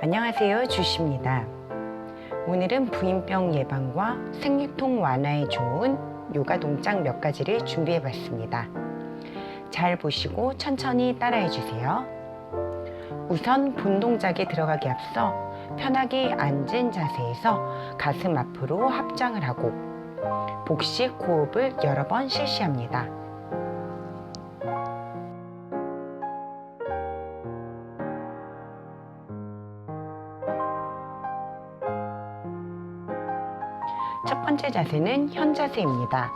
안녕하세요, 주시입니다. 오늘은 부인병 예방과 생리통 완화에 좋은 요가 동작 몇 가지를 준비해 봤습니다. 잘 보시고 천천히 따라해 주세요. 우선 본 동작에 들어가기 앞서 편하게 앉은 자세에서 가슴 앞으로 합장을 하고 복식 호흡을 여러 번 실시합니다. 첫 번째 자세는 현자세입니다.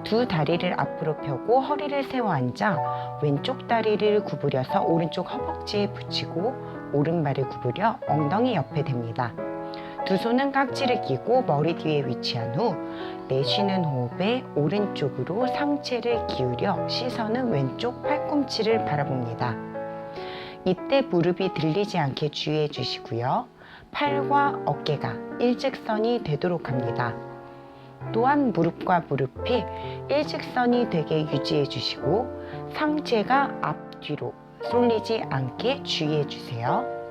두 다리를 앞으로 펴고 허리를 세워 앉아 왼쪽 다리를 구부려서 오른쪽 허벅지에 붙이고 오른발을 구부려 엉덩이 옆에 댑니다. 두 손은 깍지를 끼고 머리 뒤에 위치한 후 내쉬는 호흡에 오른쪽으로 상체를 기울여 시선은 왼쪽 팔꿈치를 바라봅니다. 이때 무릎이 들리지 않게 주의해 주시고요. 팔과 어깨가 일직선이 되도록 합니다. 또한 무릎과 무릎이 일직선이 되게 유지해 주시고 상체가 앞뒤로 쏠리지 않게 주의해 주세요.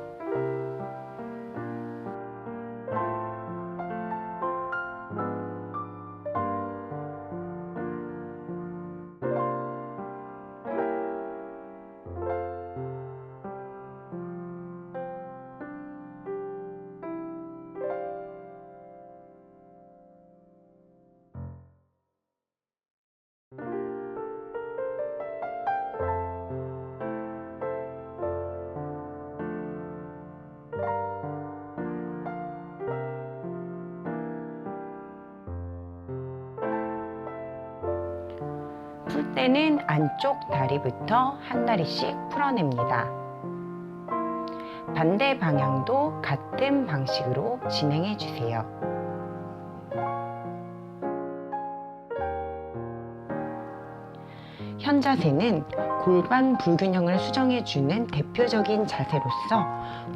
풀 때는 안쪽 다리부터 한 다리씩 풀어냅니다. 반대 방향도 같은 방식으로 진행해 주세요. 현자세는 골반 불균형을 수정해주는 대표적인 자세로서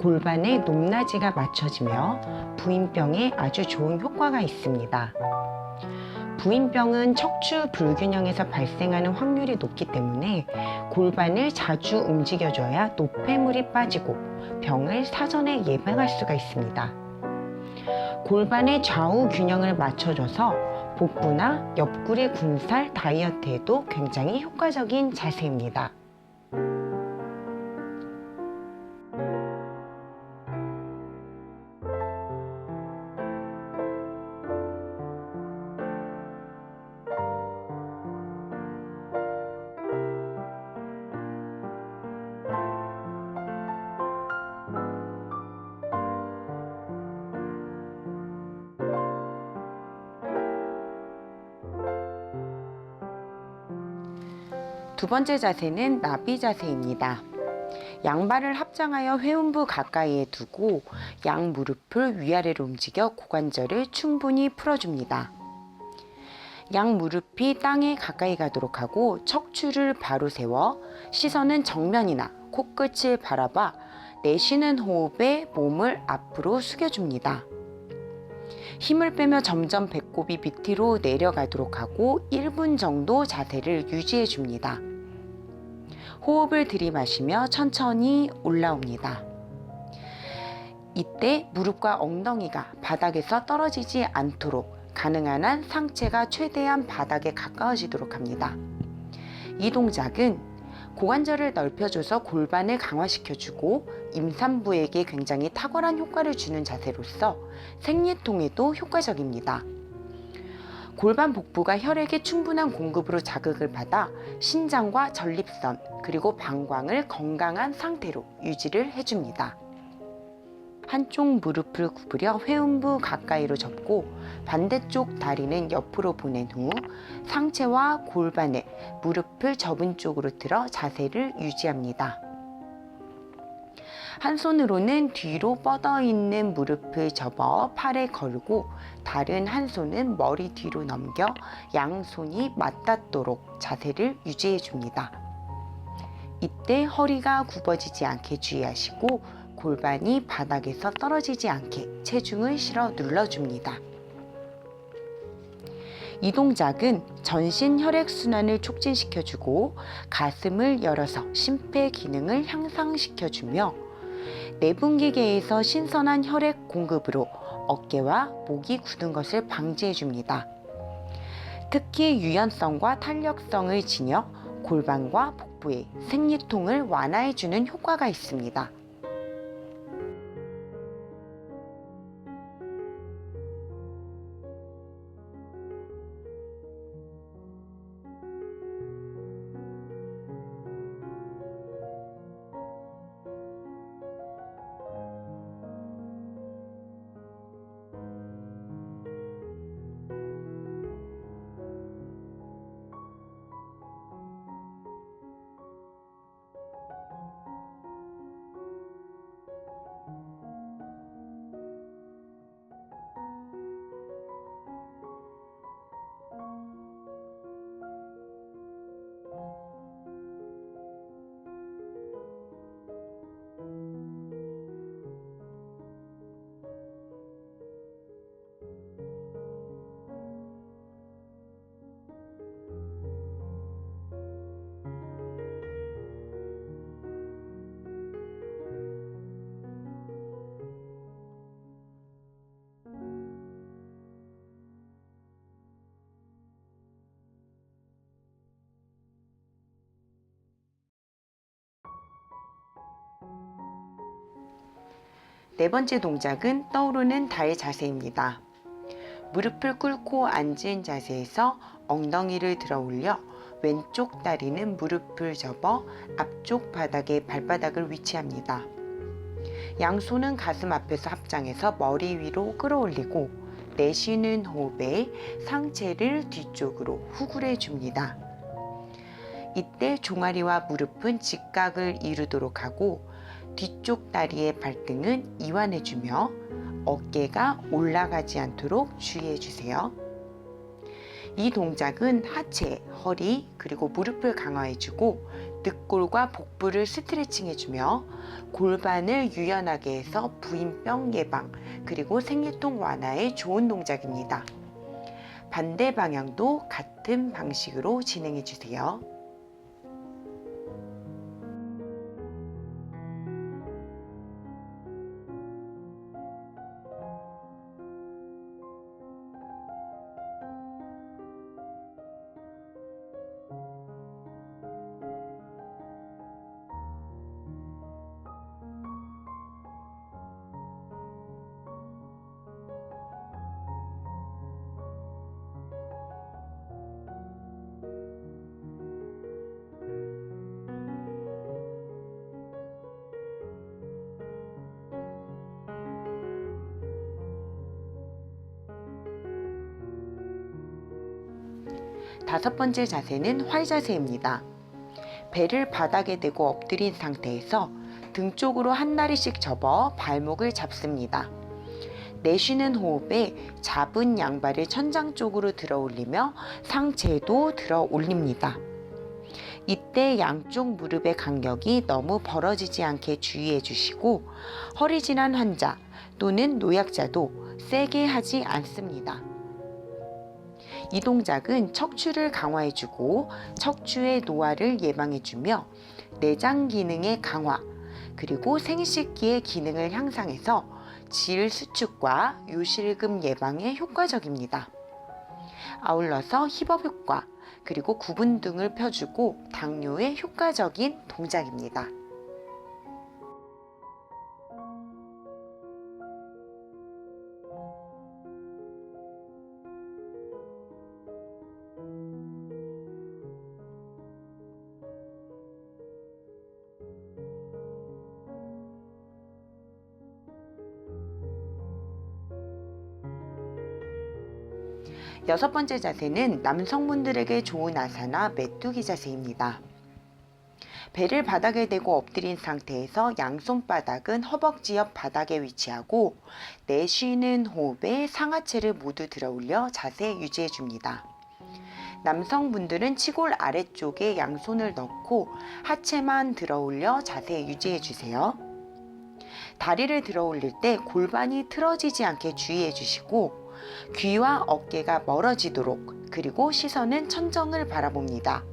골반의 높낮이가 맞춰지며 부인병에 아주 좋은 효과가 있습니다. 부인병은 척추 불균형에서 발생하는 확률이 높기 때문에 골반을 자주 움직여줘야 노폐물이 빠지고 병을 사전에 예방할 수가 있습니다. 골반의 좌우 균형을 맞춰줘서 복부나 옆구리 군살 다이어트에도 굉장히 효과적인 자세입니다. 두 번째 자세는 나비 자세입니다. 양발을 합장하여 회음부 가까이에 두고 양 무릎을 위아래로 움직여 고관절을 충분히 풀어줍니다. 양 무릎이 땅에 가까이 가도록 하고 척추를 바로 세워 시선은 정면이나 코끝을 바라봐 내쉬는 호흡에 몸을 앞으로 숙여줍니다. 힘을 빼며 점점 배꼽이 밑으로 내려가도록 하고 1분 정도 자세를 유지해 줍니다. 호흡을 들이마시며 천천히 올라옵니다. 이때 무릎과 엉덩이가 바닥에서 떨어지지 않도록 가능한 한 상체가 최대한 바닥에 가까워지도록 합니다. 이 동작은 고관절을 넓혀줘서 골반을 강화시켜주고 임산부에게 굉장히 탁월한 효과를 주는 자세로서 생리통에도 효과적입니다. 골반 복부가 혈액의 충분한 공급으로 자극을 받아 신장과 전립선 그리고 방광을 건강한 상태로 유지를 해줍니다. 한쪽 무릎을 구부려 회음부 가까이로 접고 반대쪽 다리는 옆으로 보낸 후 상체와 골반에 무릎을 접은 쪽으로 들어 자세를 유지합니다. 한 손으로는 뒤로 뻗어 있는 무릎을 접어 팔에 걸고 다른 한 손은 머리 뒤로 넘겨 양손이 맞닿도록 자세를 유지해 줍니다. 이때 허리가 굽어지지 않게 주의하시고 골반이 바닥에서 떨어지지 않게 체중을 실어 눌러줍니다. 이 동작은 전신 혈액순환을 촉진시켜주고 가슴을 열어서 심폐 기능을 향상시켜주며 내분기계에서 신선한 혈액 공급으로 어깨와 목이 굳은 것을 방지해줍니다. 특히 유연성과 탄력성을 지녀 골반과 복부의 생리통을 완화해주는 효과가 있습니다. 네 번째 동작은 떠오르는 달 자세입니다. 무릎을 꿇고 앉은 자세에서 엉덩이를 들어 올려 왼쪽 다리는 무릎을 접어 앞쪽 바닥에 발바닥을 위치합니다. 양손은 가슴 앞에서 합장해서 머리 위로 끌어올리고 내쉬는 호흡에 상체를 뒤쪽으로 후굴해 줍니다. 이때 종아리와 무릎은 직각을 이루도록 하고 뒤쪽 다리의 발등은 이완해주며 어깨가 올라가지 않도록 주의해주세요. 이 동작은 하체, 허리, 그리고 무릎을 강화해주고 늑골과 복부를 스트레칭해주며 골반을 유연하게 해서 부인병 예방, 그리고 생리통 완화에 좋은 동작입니다. 반대 방향도 같은 방식으로 진행해주세요. 다섯 번째 자세는 활 자세입니다. 배를 바닥에 대고 엎드린 상태에서 등 쪽으로 한 다리씩 접어 발목을 잡습니다. 내쉬는 호흡에 잡은 양발을 천장 쪽으로 들어 올리며 상체도 들어 올립니다. 이때 양쪽 무릎의 간격이 너무 벌어지지 않게 주의해 주시고 허리 질환 환자 또는 노약자도 세게 하지 않습니다. 이 동작은 척추를 강화해주고 척추의 노화를 예방해주며 내장 기능의 강화, 그리고 생식기의 기능을 향상해서 질 수축과 요실금 예방에 효과적입니다. 아울러서 힙업 효과, 그리고 구분 등을 펴주고 당뇨에 효과적인 동작입니다. 여섯 번째 자세는 남성분들에게 좋은 아사나 메뚜기 자세입니다. 배를 바닥에 대고 엎드린 상태에서 양손바닥은 허벅지 옆 바닥에 위치하고 내쉬는 호흡에 상하체를 모두 들어올려 자세 유지해 줍니다. 남성분들은 치골 아래쪽에 양손을 넣고 하체만 들어올려 자세 유지해 주세요. 다리를 들어올릴 때 골반이 틀어지지 않게 주의해 주시고 귀와 어깨가 멀어지도록 그리고 시선은 천정을 바라봅니다.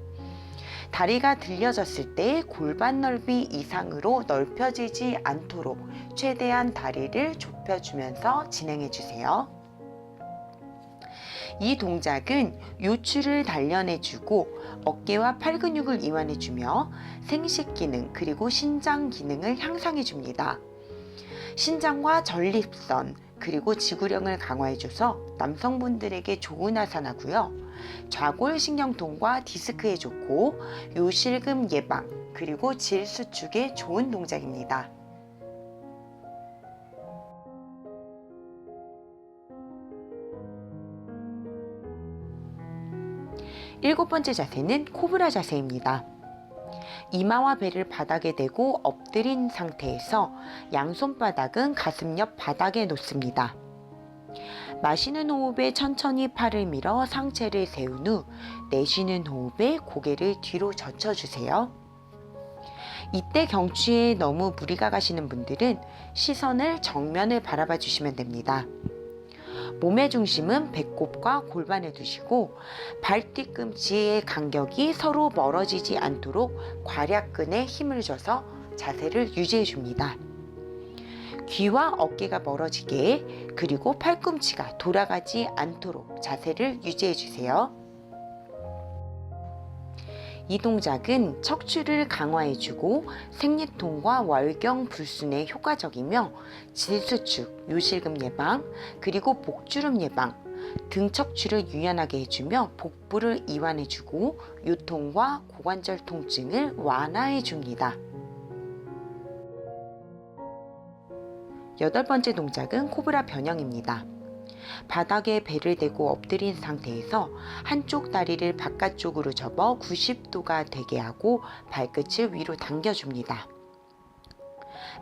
다리가 들려졌을 때 골반 넓이 이상으로 넓혀지지 않도록 최대한 다리를 좁혀주면서 진행해 주세요. 이 동작은 요추를 단련해주고 어깨와 팔 근육을 이완해주며 생식 기능 그리고 신장 기능을 향상해줍니다. 신장과 전립선 그리고 지구력을 강화해줘서 남성분들에게 좋은 아사나고요. 좌골신경통과 디스크에 좋고 요실금 예방 그리고 질 수축에 좋은 동작입니다. 일곱 번째 자세는 코브라 자세입니다. 이마와 배를 바닥에 대고 엎드린 상태에서 양손바닥은 가슴 옆 바닥에 놓습니다. 마시는 호흡에 천천히 팔을 밀어 상체를 세운 후 내쉬는 호흡에 고개를 뒤로 젖혀주세요. 이때 경추에 너무 무리가 가시는 분들은 시선을 정면을 바라봐 주시면 됩니다. 몸의 중심은 배꼽과 골반에 두시고 발 뒤꿈치의 간격이 서로 멀어지지 않도록 괄약근에 힘을 줘서 자세를 유지해 줍니다. 귀와 어깨가 멀어지게 그리고 팔꿈치가 돌아가지 않도록 자세를 유지해 주세요. 이 동작은 척추를 강화해주고 생리통과 월경 불순에 효과적이며 질수축, 요실금 예방, 그리고 복주름 예방, 등 척추를 유연하게 해주며 복부를 이완해주고 요통과 고관절 통증을 완화해줍니다. 여덟 번째 동작은 코브라 변형입니다. 바닥에 배를 대고 엎드린 상태에서 한쪽 다리를 바깥쪽으로 접어 90도가 되게 하고 발끝을 위로 당겨줍니다.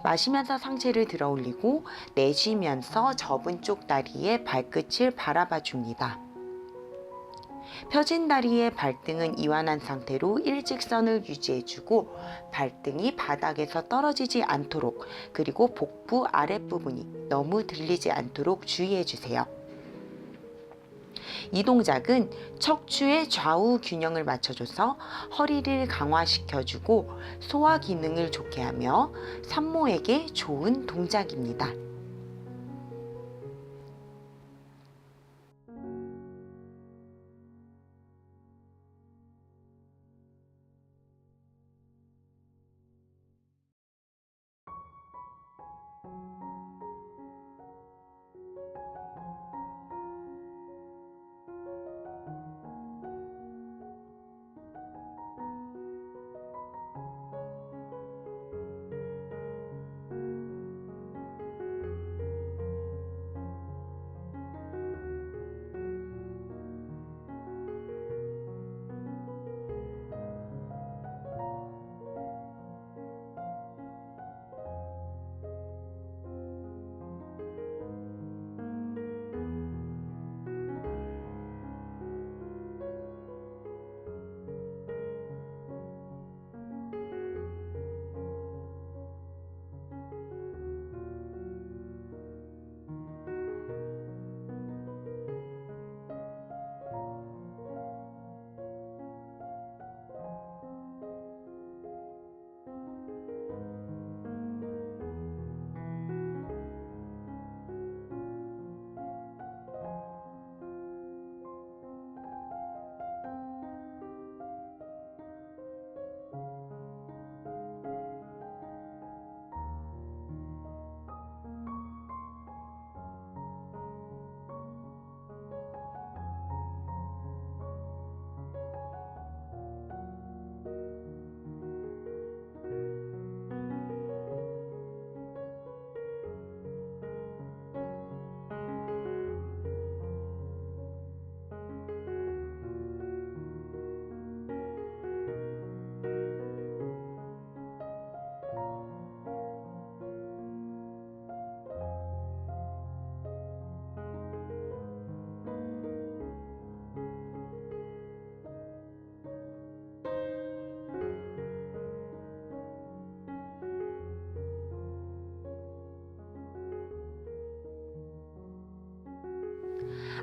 마시면서 상체를 들어 올리고 내쉬면서 접은 쪽 다리에 발끝을 바라봐 줍니다. 펴진 다리의 발등은 이완한 상태로 일직선을 유지해주고 발등이 바닥에서 떨어지지 않도록 그리고 복부 아랫부분이 너무 들리지 않도록 주의해주세요. 이 동작은 척추의 좌우 균형을 맞춰줘서 허리를 강화시켜주고 소화 기능을 좋게 하며 산모에게 좋은 동작입니다.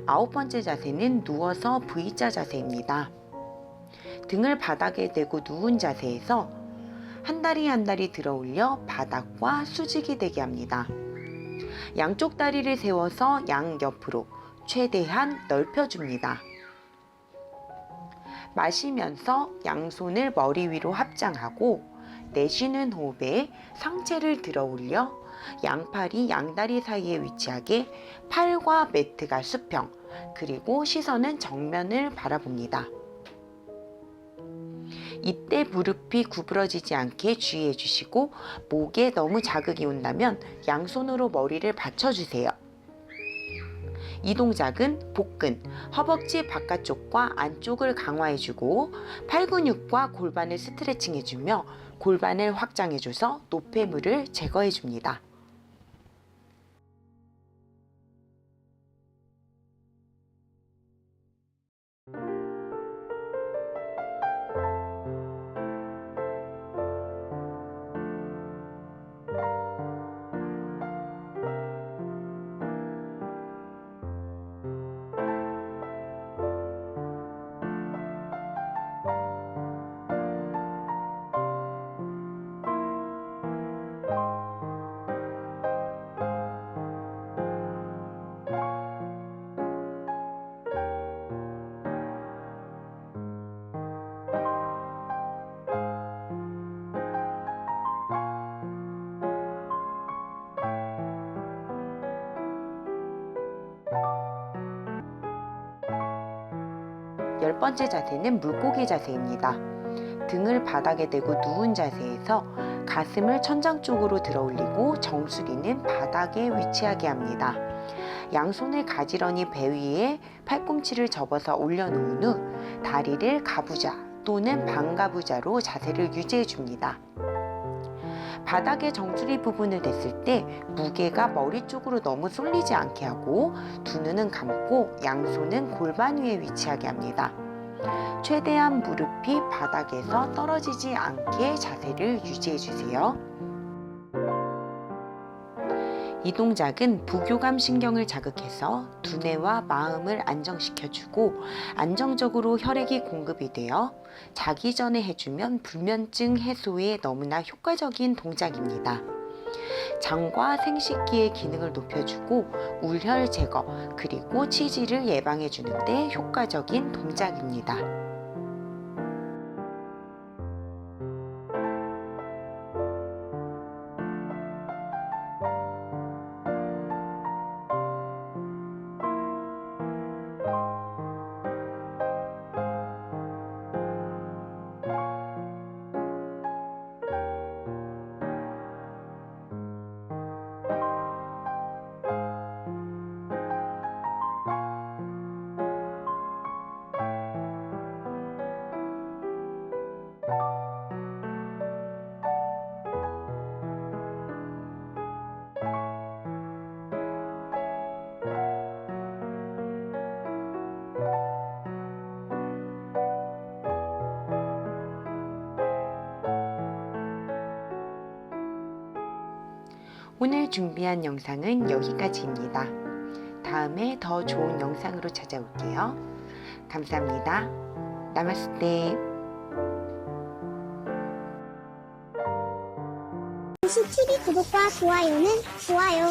9번째 자세는 누워서 V자 자세입니다. 등을 바닥에 대고 누운 자세에서 한 다리 한 다리 들어 올려 바닥과 수직이 되게 합니다. 양쪽 다리를 세워서 양옆으로 최대한 넓혀줍니다. 마시면서 양손을 머리 위로 합장하고 내쉬는 호흡에 상체를 들어 올려 양팔이 양다리 사이에 위치하게 팔과 매트가 수평, 그리고 시선은 정면을 바라봅니다. 이때 무릎이 구부러지지 않게 주의해 주시고 목에 너무 자극이 온다면 양손으로 머리를 받쳐주세요. 이 동작은 복근, 허벅지 바깥쪽과 안쪽을 강화해주고 팔 근육과 골반을 스트레칭해주며 골반을 확장해줘서 노폐물을 제거해줍니다. 열 번째 자세는 물고기 자세입니다. 등을 바닥에 대고 누운 자세에서 가슴을 천장 쪽으로 들어 올리고 정수리는 바닥에 위치하게 합니다. 양손을 가지런히 배 위에 팔꿈치를 접어서 올려놓은 후 다리를 가부좌 또는 반가부좌로 자세를 유지해 줍니다. 바닥에 정수리 부분을 댔을 때 무게가 머리 쪽으로 너무 쏠리지 않게 하고 두 눈은 감고 양손은 골반 위에 위치하게 합니다. 최대한 무릎이 바닥에서 떨어지지 않게 자세를 유지해 주세요. 이 동작은 부교감 신경을 자극해서 두뇌와 마음을 안정시켜주고 안정적으로 혈액이 공급이 되어 자기 전에 해주면 불면증 해소에 너무나 효과적인 동작입니다. 장과 생식기의 기능을 높여주고 울혈 제거 그리고 치질을 예방해 주는데 효과적인 동작입니다. 오늘 준비한 영상은 여기까지입니다. 다음에 더 좋은 영상으로 찾아올게요. 감사합니다. 나마스테. TV 구독과 좋아요는 좋아요.